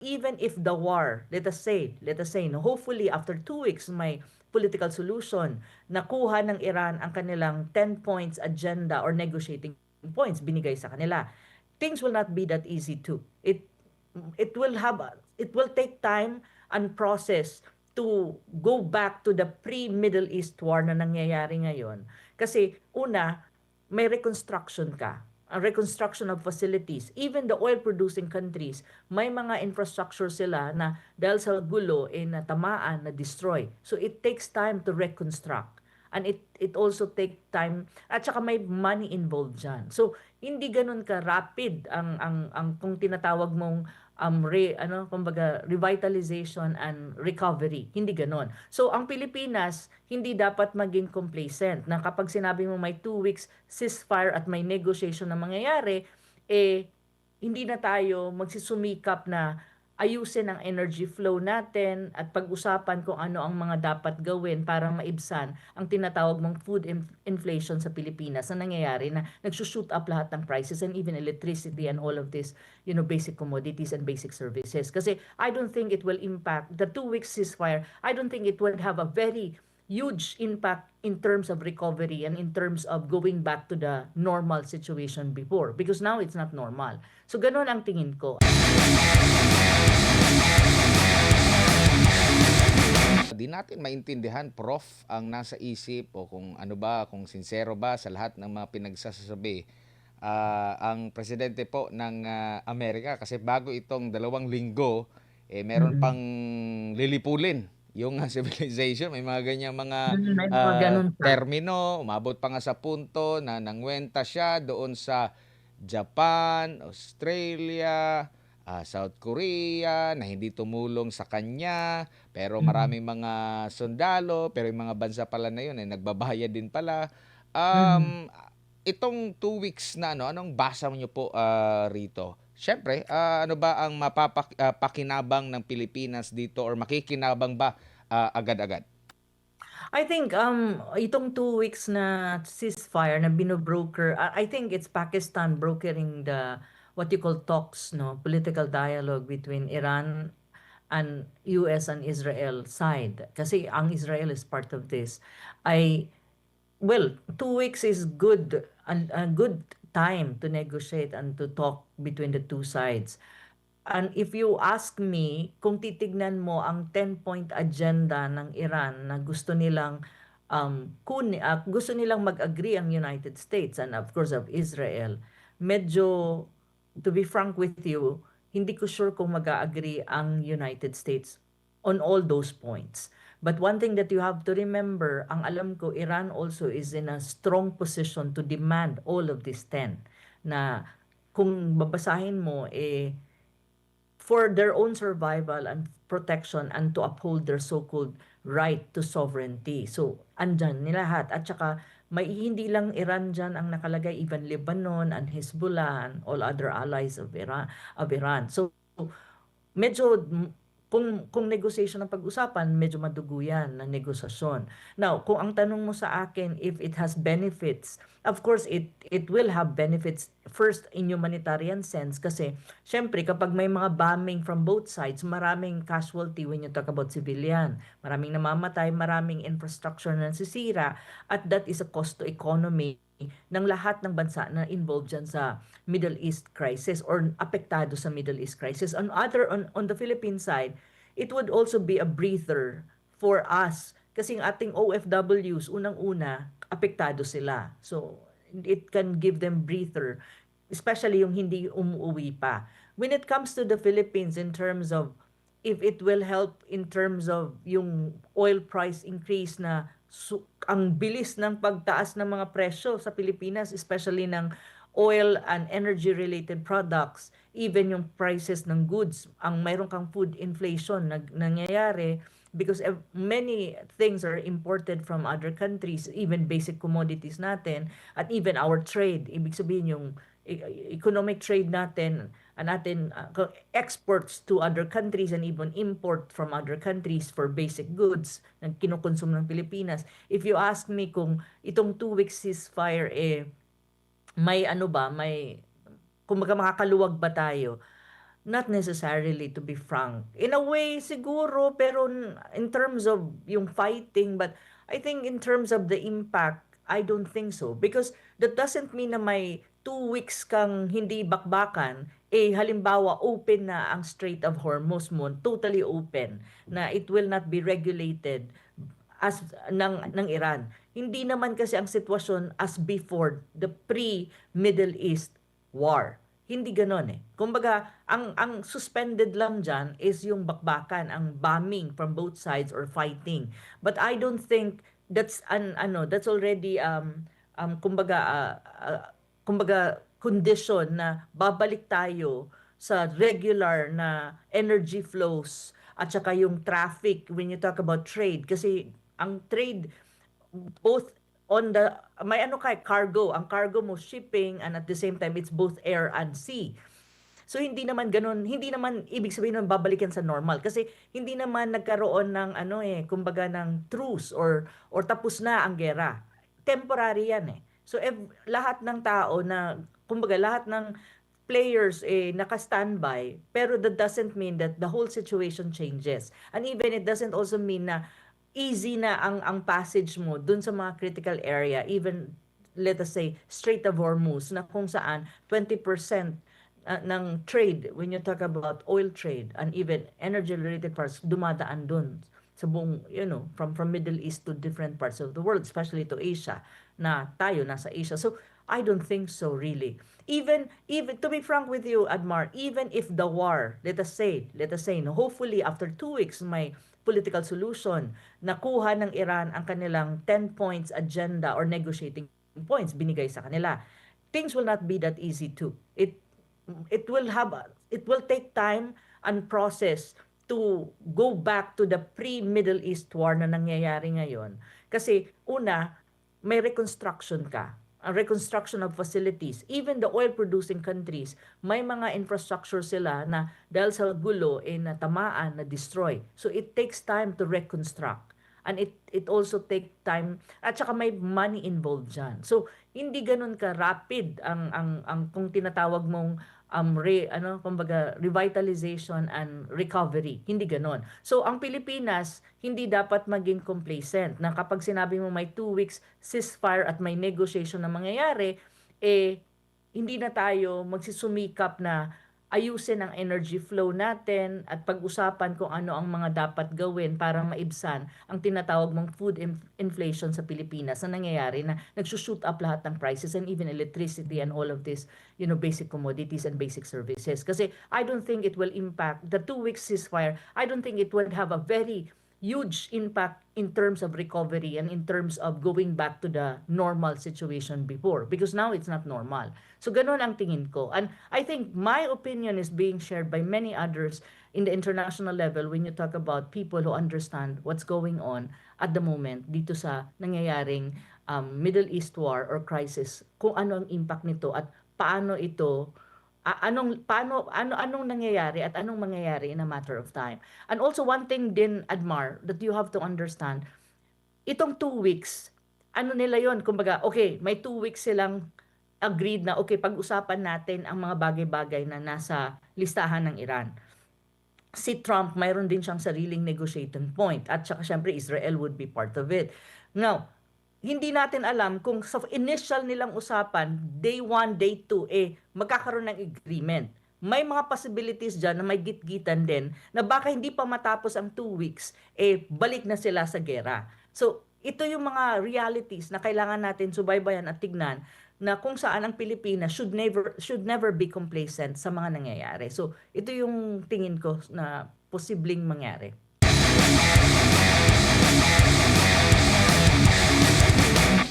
even if the war, let us say, no, hopefully after 2 weeks may political solution, nakuha ng Iran ang kanilang 10 points agenda or negotiating points binigay sa kanila. Things will not be that easy too. It will have it will take time and process to go back to the pre-Middle East war na nangyayari ngayon. Kasi una, may reconstruction ka. Ang reconstruction of facilities, even the oil-producing countries, may mga infrastructure sila na dahil sa gulo, natamaan, na-destroy. So it takes time to reconstruct. And it also take time, at saka may money involved dyan. So hindi ganun ka rapid ang kung tinatawag mong kumbaga revitalization and recovery. Hindi ganon. So ang Pilipinas hindi dapat maging complacent na kapag sinabi mo may 2 weeks ceasefire at may negotiation na mangyayari, hindi na tayo magsusumikap na ayusin ang energy flow natin at pag-usapan kung ano ang mga dapat gawin para maibsan ang tinatawag mong food inflation sa Pilipinas na nangyayari na nagsushoot up lahat ng prices and even electricity and all of this, basic commodities and basic services. Kasi I don't think it will impact the 2 weeks ceasefire. I don't think it will have a very huge impact in terms of recovery and in terms of going back to the normal situation before because now it's not normal. So ganun ang tingin ko. Di natin maintindihan, Prof, ang nasa isip o kung ano ba, kung sincero ba sa lahat ng mga pinagsasabi ang presidente po ng Amerika. Kasi bago itong 2 linggo, meron pang lilipulin yung civilization. May mga ganyang mga May mga ganun pa. termino. Umabot pa nga sa punto na nangwenta siya doon sa Japan, Australia, South Korea na hindi tumulong sa kanya, pero maraming mga sundalo, pero yung mga bansa pala na yun ay nagbabayad din pala. Itong 2 weeks na anong basa niyo po rito? Siyempre, ano ba ang mapapakinabang ng Pilipinas dito or makikinabang ba agad-agad? I think itong 2 weeks na ceasefire na binobroker, I think it's Pakistan brokering the what you call talks, no, political dialogue between Iran and US and Israel side. Kasi ang Israel is part of this. Well, 2 weeks is good and a good time to negotiate and to talk between the two sides. And if you ask me, kung titignan mo ang 10-point agenda ng Iran na gusto nilang mag-agree ang United States and of course of Israel, medyo, to be frank with you, hindi ko sure kung mag-agree ang United States on all those points. But one thing that you have to remember, ang alam ko, Iran also is in a strong position to demand all of these 10. Na kung babasahin mo, for their own survival and protection and to uphold their so-called right to sovereignty. So, andyan nilahat. At saka, may hindi lang Iran dyan ang nakalagay, even Lebanon and Hezbollah and all other allies of Iran. So, medyo kung negotiation ang pag-usapan, medyo madugo yan na negosasyon. Now, kung ang tanong mo sa akin if it has benefits, of course it will have benefits first in humanitarian sense kasi syempre kapag may mga bombing from both sides, maraming casualty when you talk about civilian. Maraming namamatay, maraming infrastructure na nasisira at that is a cost to economy ng lahat ng bansa na involved dyan sa Middle East crisis or apektado sa Middle East crisis. On the Philippine side, it would also be a breather for us kasi ang ating OFWs unang-una apektado sila. So it can give them breather, especially yung hindi umuwi pa. When it comes to the Philippines in terms of if it will help in terms of yung oil price increase na ang bilis ng pagtaas ng mga presyo sa Pilipinas, especially ng oil and energy related products, even yung prices ng goods, ang mayroon kang food inflation na nangyayari because many things are imported from other countries, even basic commodities natin, at even our trade, ibig sabihin yung economic trade natin, exports to other countries and even import from other countries for basic goods na kinukonsumo ng Pilipinas. If you ask me kung itong 2 weeks ceasefire may kung makakaluwag ba tayo? Not necessarily, to be frank. In a way, siguro, pero in terms of yung fighting, but I think in terms of the impact, I don't think so. Because that doesn't mean na may 2 weeks kang hindi bakbakan, halimbawa, open na ang Strait of Hormuz mo, totally open, na it will not be regulated as ng Iran. Hindi naman kasi ang sitwasyon as before the pre-Middle East war. Hindi ganon eh. Kumbaga, ang suspended lang dyan is yung bakbakan, ang bombing from both sides or fighting. But I don't think that's that's already kumbaga kumbaga condition na babalik tayo sa regular na energy flows at saka yung traffic when you talk about trade kasi ang trade both on the may cargo, ang cargo mo shipping and at the same time it's both air and sea. So hindi naman ganun, hindi naman ibig sabihin nun babalikan sa normal kasi hindi naman nagkaroon ng kumbaga ng truce or tapos na ang gera. Temporary yan eh. So lahat ng tao na kumbaga lahat ng players naka-standby pero that doesn't mean that the whole situation changes. And even it doesn't also mean na easy na ang passage mo dun sa mga critical area, even let us say Strait of Hormuz na kung saan 20% ng trade when you talk about oil trade and even energy related parts dumadaan dun sa buong from Middle East to different parts of the world, especially to Asia na tayo nasa Asia. So I don't think so really. Even to be frank with you, Admar, even if the war, let us say, no, hopefully after 2 weeks may political solution, nakuha ng Iran ang kanilang 10 points agenda or negotiating points binigay sa kanila. Things will not be that easy too. It will take time and process to go back to the pre-Middle East war na nangyayari ngayon. Kasi una, may reconstruction ka. A reconstruction of facilities. Even the oil-producing countries, may mga infrastructure sila na dahil sa gulo, natamaan, na-destroy. So it takes time to reconstruct. And it also take time, at saka may money involved dyan. So hindi ganun ka rapid ang kung tinatawag mong kumbaga revitalization and recovery. Hindi ganon. So ang Pilipinas hindi dapat maging complacent na kapag sinabi mo may 2 weeks ceasefire at may negotiation na mangyayari, hindi na tayo magsusumikap na ayusin ang energy flow natin at pag-usapan kung ano ang mga dapat gawin para maibsan ang tinatawag mong food inflation sa Pilipinas na nangyayari na nagsushoot up lahat ng prices and even electricity and all of this, basic commodities and basic services. Kasi I don't think it will impact the 2 weeks ceasefire. I don't think it will have a very huge impact in terms of recovery and in terms of going back to the normal situation before because now it's not normal. So ganun ang tingin ko. And I think my opinion is being shared by many others in the international level when you talk about people who understand what's going on at the moment dito sa nangyayaring Middle East war or crisis, kung ano ang impact nito at paano ito anong nangyayari at anong mangyayari in a matter of time. And also one thing din, Admar, that you have to understand, itong 2 weeks, nila yon, kumbaga, okay, may 2 weeks silang agreed na, okay, pag-usapan natin ang mga bagay-bagay na nasa listahan ng Iran. Si Trump, mayroon din siyang sariling negotiating point at saka syempre Israel would be part of it. Now, hindi natin alam kung sa initial nilang usapan, day 1, day 2, magkakaroon ng agreement. May mga possibilities dyan na may gitgitan din na baka hindi pa matapos ang 2 weeks, balik na sila sa gera. So, ito yung mga realities na kailangan natin subaybayan at tignan na kung saan ang Pilipinas should never be complacent sa mga nangyayari. So, ito yung tingin ko na posibleng mangyari.